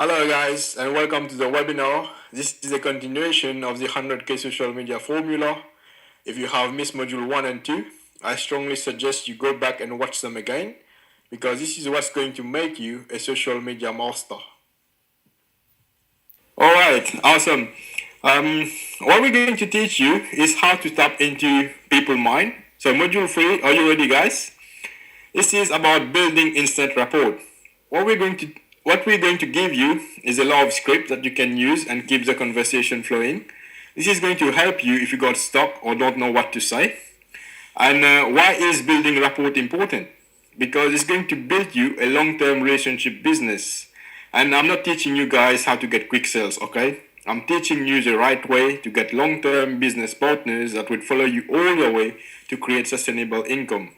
Hello, guys, and welcome to the webinar. This is a continuation of the 100K social media formula. If you have missed module 1 and 2, I strongly suggest you go back and watch them again because this is what's going to make you a social media master. All right, awesome. What we're going to teach you is how to tap into people's mind. So, module 3, are you ready, guys? This is about building instant rapport. What we're going to give you is a lot of script that you can use and keep the conversation flowing. This is going to help you if you got stuck or don't know what to say. And why is building rapport important? Because it's going to build you a long-term relationship business. And I'm not teaching you guys how to get quick sales, okay? I'm teaching you the right way to get long-term business partners that would follow you all the way to create sustainable income.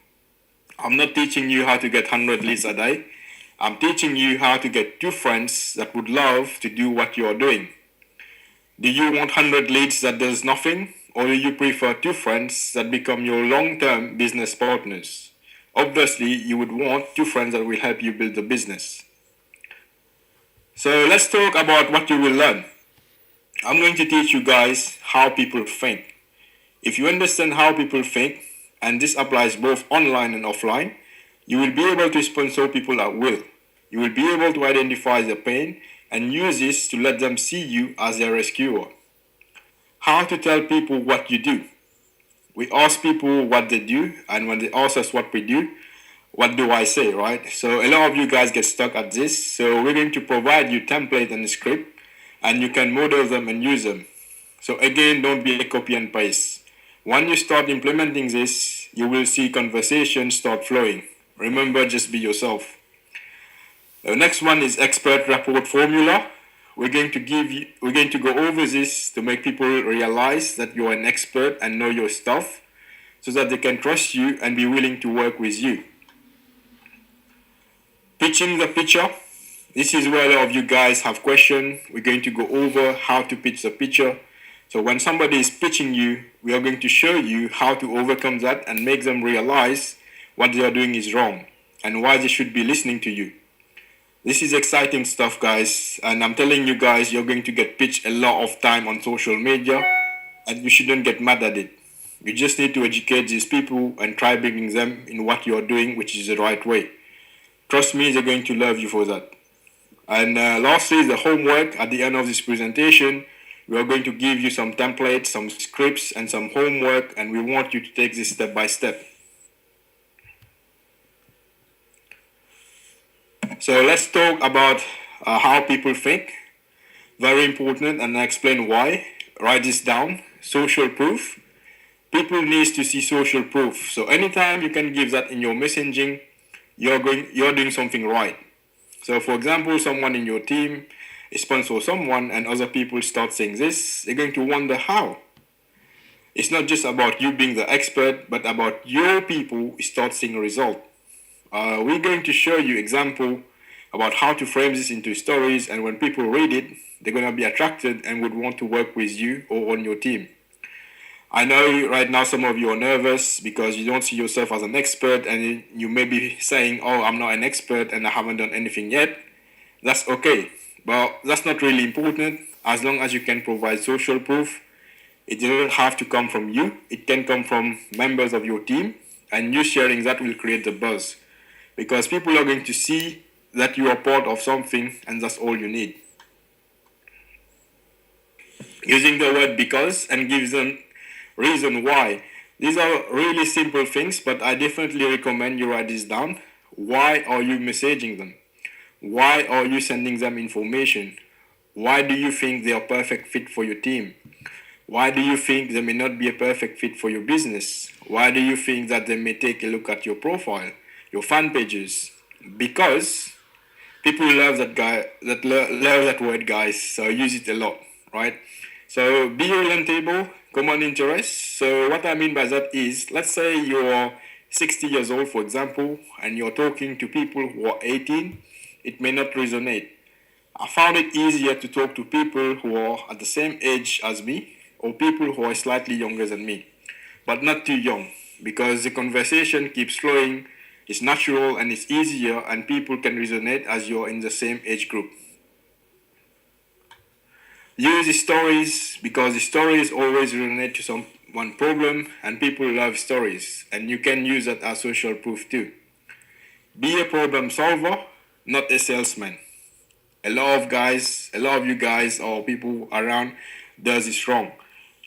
I'm not teaching you how to get 100 leads a day. I'm teaching you how to get 2 friends that would love to do what you're doing. Do you want 100 leads that does nothing? Or do you prefer 2 friends that become your long-term business partners? Obviously, you would want 2 friends that will help you build the business. So let's talk about what you will learn. I'm going to teach you guys how people think. If you understand how people think, and this applies both online and offline, you will be able to sponsor people at will. You will be able to identify their pain and use this to let them see you as their rescuer. How to tell people what you do. We ask people what they do, and when they ask us what we do, what do I say, right? So a lot of you guys get stuck at this. So we're going to provide you template and script, and you can model them and use them. So again, don't be a copy and paste. When you start implementing this, you will see conversations start flowing. Remember, just be yourself. The next one is expert rapport formula. We're going to go over this to make people realize that you're an expert and know your stuff so that they can trust you and be willing to work with you. Pitching the picture. This is where a lot of you guys have questions. We're going to go over how to pitch the picture. So when somebody is pitching you, we are going to show you how to overcome that and make them realize what they are doing is wrong and why they should be listening to you. This is exciting stuff, guys, and I'm telling you guys, you're going to get pitched a lot of time on social media, and you shouldn't get mad at it. You just need to educate these people and try bringing them in what you're doing, which is the right way. Trust me, they're going to love you for that. And lastly, the homework. At the end of this presentation, we are going to give you some templates, some scripts, and some homework, and we want you to take this step by step. So let's talk about how people think. Very important, and I explain why. Write this down. Social proof. People need to see social proof. So anytime you can give that in your messaging, you're doing something right. So for example, someone in your team sponsors someone and other people start saying this, they're going to wonder how. It's not just about you being the expert, but about your people start seeing a result. We're going to show you example about how to frame this into stories, and when people read it, they're going to be attracted and would want to work with you or on your team. I know right now some of you are nervous because you don't see yourself as an expert, and you may be saying, oh, I'm not an expert and I haven't done anything yet. That's okay, but that's not really important. As long as you can provide social proof, it doesn't have to come from you. It can come from members of your team, and you sharing that will create the buzz because people are going to see that you are part of something, and that's all you need. Using the word because and gives them reason why. These are really simple things, but I definitely recommend you write this down. Why are you messaging them? Why are you sending them information? Why do you think they are perfect fit for your team? Why do you think they may not be a perfect fit for your business? Why do you think that they may take a look at your profile, your fan pages? Because people love that love that word, guys. So use it a lot, right? So be orientable, common interest. So what I mean by that is, let's say you're 60 years old, for example, and you're talking to people who are 18, it may not resonate. I found it easier to talk to people who are at the same age as me or people who are slightly younger than me, but not too young, because the conversation keeps flowing, it's natural and it's easier, and people can resonate as you're in the same age group. Use stories because the stories always relate to some one problem and people love stories and you can use that as social proof too. Be a problem solver, not a salesman. A lot of you guys or people around does this wrong.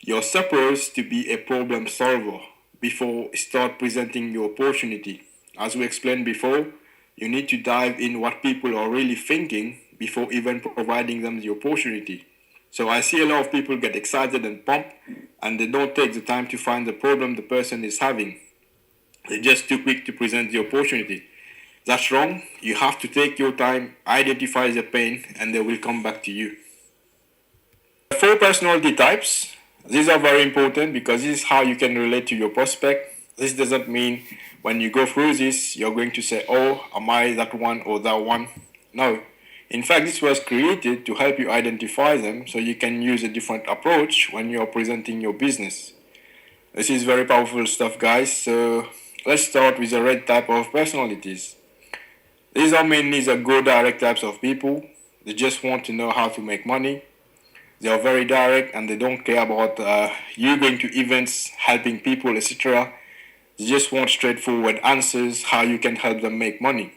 You're supposed to be a problem solver before start presenting your opportunity. As we explained before, you need to dive in what people are really thinking before even providing them the opportunity. So I see a lot of people get excited and pumped and they don't take the time to find the problem the person is having. They're just too quick to present the opportunity. That's wrong. You have to take your time, identify the pain, and they will come back to you. Four personality types. These are very important because this is how you can relate to your prospect. This doesn't mean when you go through this, you're going to say, oh, am I that one or that one? No. In fact, this was created to help you identify them so you can use a different approach when you're presenting your business. This is very powerful stuff, guys. So let's start with the red type of personalities. These are mainly the go direct types of people. They just want to know how to make money. They are very direct and they don't care about you going to events, helping people, etc. They just want straightforward answers how you can help them make money.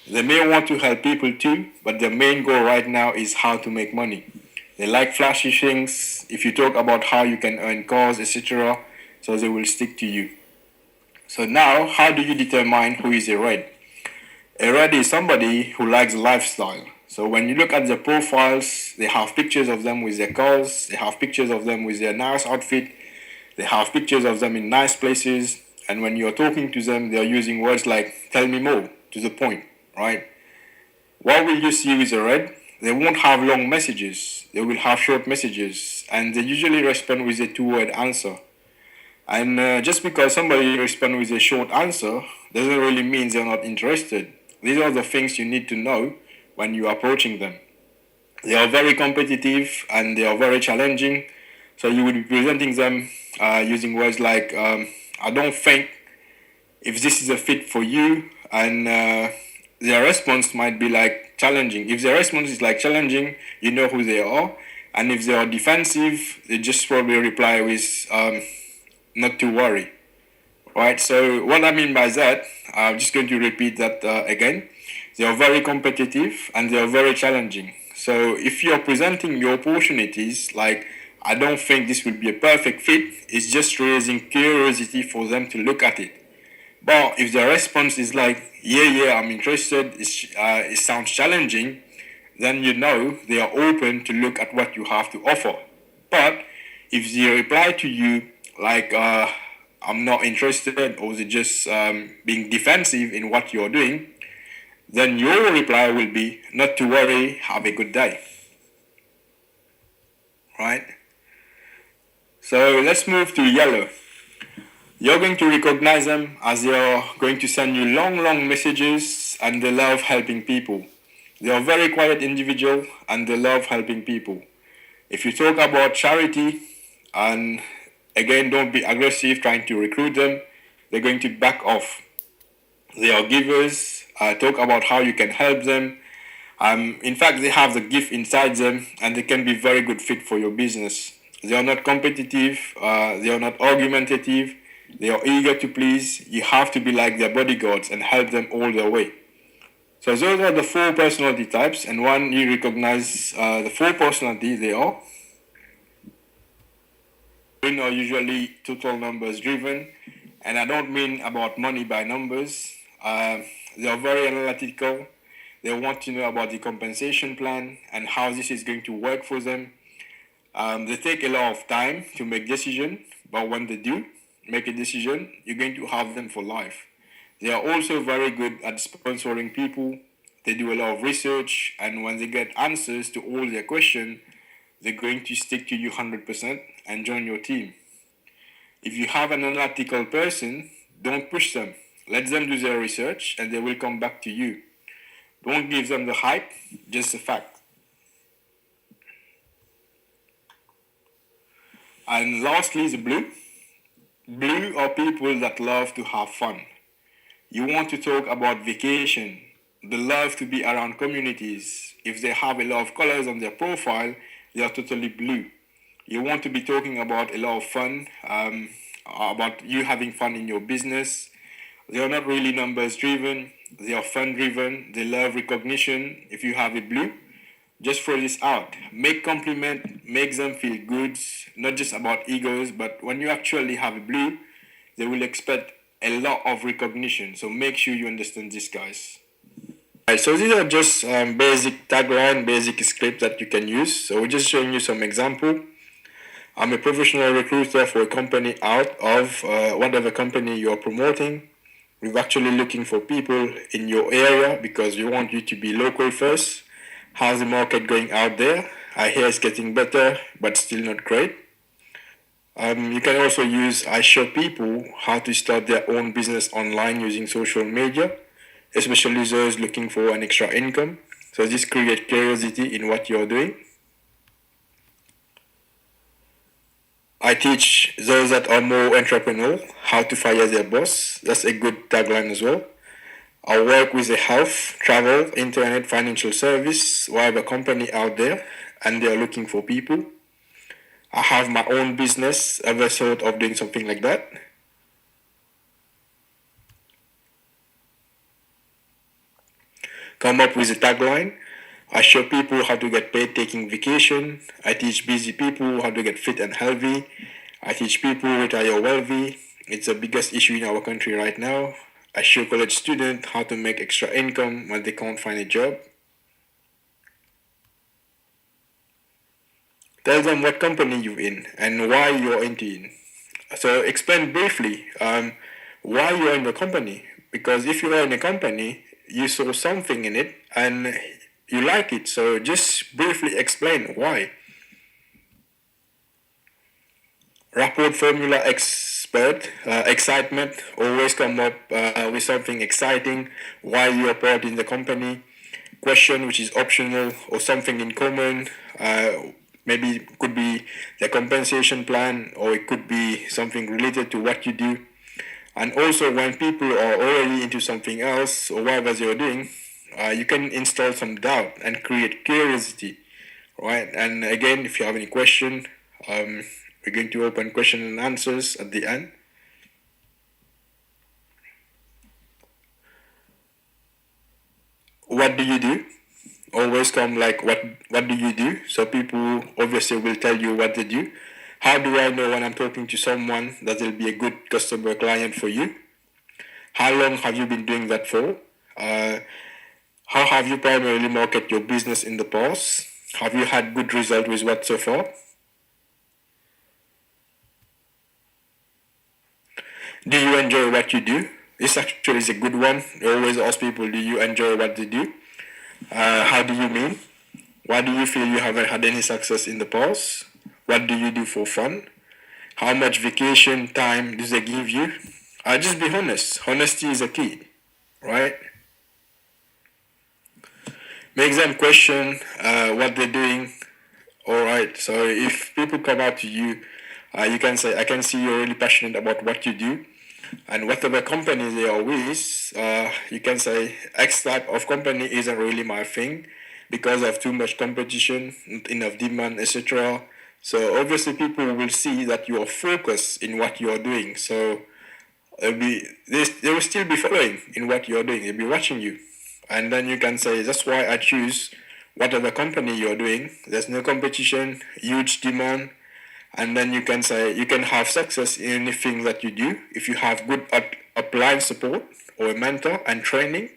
They may want to help people too, but their main goal right now is how to make money. They like flashy things. If you talk about how you can earn cars, etc., so they will stick to you. So now, how do you determine who is a red? A red is somebody who likes lifestyle. So when you look at their profiles, they have pictures of them with their cars, they have pictures of them with their nice outfit, they have pictures of them in nice places, and when you're talking to them, they're using words like, tell me more, to the point, right? What will you see with a red? They won't have long messages, they will have short messages, and they usually respond with a two-word answer. And just because somebody responds with a short answer doesn't really mean they're not interested. These are the things you need to know when you're approaching them. They are very competitive and they are very challenging. So you will be presenting them using words like, I don't think if this is a fit for you. And their response might be like challenging. If their response is like challenging, you know who they are. And if they are defensive, they just probably reply with, not to worry. Right, so what I mean by that, I'm just going to repeat that again. They are very competitive and they are very challenging. So if you're presenting your opportunities like, I don't think this will be a perfect fit, it's just raising curiosity for them to look at it. But if the response is like, yeah, I'm interested, it sounds challenging, then you know they are open to look at what you have to offer. But if they reply to you like, I'm not interested, or they're just being defensive in what you're doing, then your reply will be, not to worry, have a good day. Right? So let's move to yellow. You're going to recognize them as they are going to send you long messages and they love helping people. They are very quiet individual and they love helping people. If you talk about charity, and again, don't be aggressive trying to recruit them, they're going to back off. They are givers. Talk about how you can help them. In fact, they have the gift inside them and they can be very good fit for your business. They are not competitive. They are not argumentative. They are eager to please. You have to be like their bodyguards and help them all the way. So those are the four personality types, and when you recognize the four personalities they are usually total numbers driven, and I don't mean about money by numbers. They are very analytical. They want to know about the compensation plan and how this is going to work for them. They take a lot of time to make decision, but when they do make a decision, you're going to have them for life. They are also very good at sponsoring people. They do a lot of research, and when they get answers to all their questions, they're going to stick to you 100% and join your team. If you have an analytical person, don't push them. Let them do their research and they will come back to you. Don't give them the hype, just the fact. And lastly, the blue. Blue are people that love to have fun. You want to talk about vacation. They love to be around communities. If they have a lot of colors on their profile, they are totally blue. You want to be talking about a lot of fun, about you having fun in your business. They are not really numbers driven. They are fun driven. They love recognition. If you have a blue, just throw this out. Make compliment, make them feel good. Not just about egos, but when you actually have a blue, they will expect a lot of recognition. So make sure you understand this, guys. Alright, so these are just basic tagline, basic script that you can use. So we're just showing you some example. I'm a professional recruiter for a company out of whatever company you're promoting. We're actually looking for people in your area because we want you to be local first. How's the market going out there? I hear it's getting better, but still not great. You can also use I show people how to start their own business online using social media, especially those looking for an extra income. So this creates curiosity in what you're doing. I teach those that are more entrepreneurial how to fire their boss. That's a good tagline as well. I work with a health, travel, internet, financial service, whatever company out there, and they are looking for people. I have my own business. Ever thought of doing something like that? Come up with a tagline. I show people how to get paid taking vacation. I teach busy people how to get fit and healthy. I teach people retire wealthy. It's the biggest issue in our country right now. I show college students how to make extra income when they can't find a job. Tell them what company you're in and why you're into it. So explain briefly why you're in the company. Because if you are in a company, you saw something in it and you like it. So just briefly explain why. Rapport formula expert, excitement, always come up with something exciting, why you are part in the company, question which is optional or something in common, maybe it could be the compensation plan or it could be something related to what you do. And also when people are already into something else or whatever they're doing, you can install some doubt and create curiosity, right? And again, if you have any question, we're going to open question and answers at the end. What do you do? Always come like what do you do? So people obviously will tell you what they do. How do I know when I'm talking to someone that will be a good customer client for you? How long have you been doing that for? How have you primarily marketed your business in the past? Have you had good result with what so far? Do you enjoy what you do? This actually is a good one. I always ask people, do you enjoy what they do? How do you mean? Why do you feel you haven't had any success in the past? What do you do for fun? How much vacation time do they give you? Just be honest. Honesty is a key, right? Make them question what they're doing. All right. So if people come out to you, you can say, "I can see you're really passionate about what you do." And whatever company they are with, you can say X type of company isn't really my thing because of too much competition, not enough demand, etc. So obviously people will see that you are focused in what you are doing. So they will still be following in what you are doing. They'll be watching you, and then you can say that's why I choose whatever company you're doing. There's no competition, huge demand, and then you can say you can have success in anything that you do if you have good applied support or a mentor and training.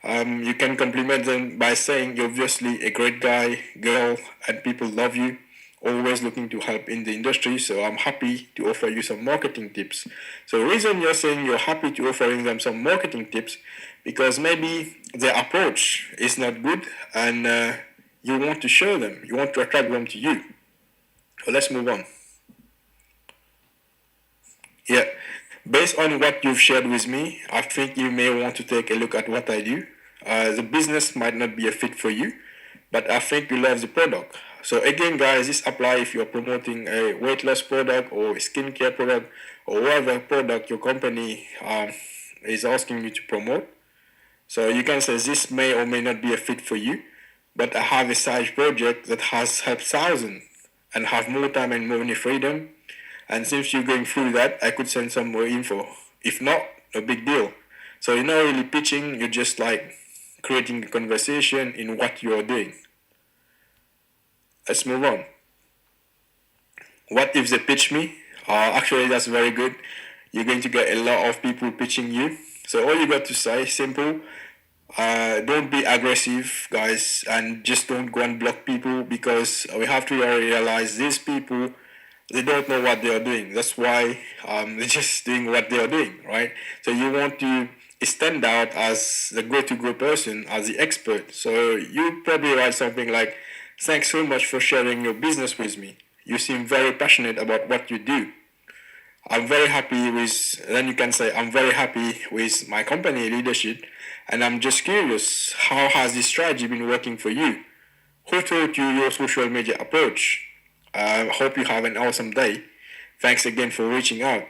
You can compliment them by saying you're obviously a great guy, girl, and people love you. Always looking to help in the industry, so I'm happy to offer you some marketing tips. So the reason you're saying you're happy to offering them some marketing tips because maybe their approach is not good and you want to show them, you want to attract them to you. So let's move on. Yeah, based on what you've shared with me, I think you may want to take a look at what I do. The business might not be a fit for you, but I think you love the product. So again, guys, this apply if you're promoting a weight loss product or a skincare product or whatever product your company is asking you to promote. So you can say this may or may not be a fit for you, but I have a side project that has helped thousands and have more time and money freedom. And since you're going through that, I could send some more info. If not, no big deal. So you're not really pitching, you're just like creating a conversation in what you're doing. Let's move on. What if they pitch me? Actually, that's very good. You're going to get a lot of people pitching you. So all you got to say, simple. Don't be aggressive, guys, and just don't go and block people because we have to realize these people they don't know what they are doing. That's why they're just doing what they are doing, right? So you want to stand out as the go-to-go person, as the expert. So you probably write something like, "Thanks so much for sharing your business with me. You seem very passionate about what you do. I'm very happy with." Then you can say, "I'm very happy with my company leadership, and I'm just curious, how has this strategy been working for you? Who taught you your social media approach? Hope you have an awesome day. Thanks again for reaching out."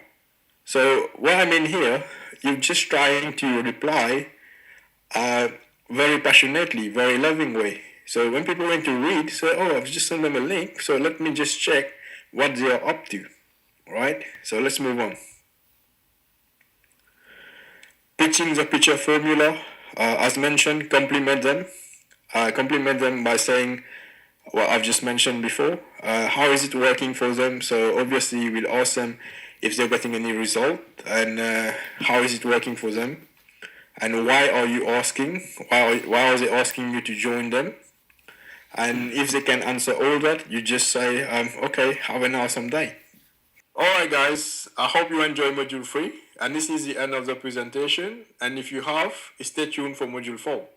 So what I mean here, you're just trying to reply uh, very passionately, very loving way. So when people want to read, say, "Oh, I've just sent them a link, so let me just check what they are up to." Right? So let's move on. Pitching the pitcher formula, as mentioned, compliment them. Compliment them by saying what I've just mentioned before. How is it working for them? So obviously we'll ask them if they're getting any result and how is it working for them and why are you asking? Why are they asking you to join them? And if they can answer all that, you just say, okay, have an awesome day. Alright guys, I hope you enjoy module 3 and this is the end of the presentation and if you have, stay tuned for module 4.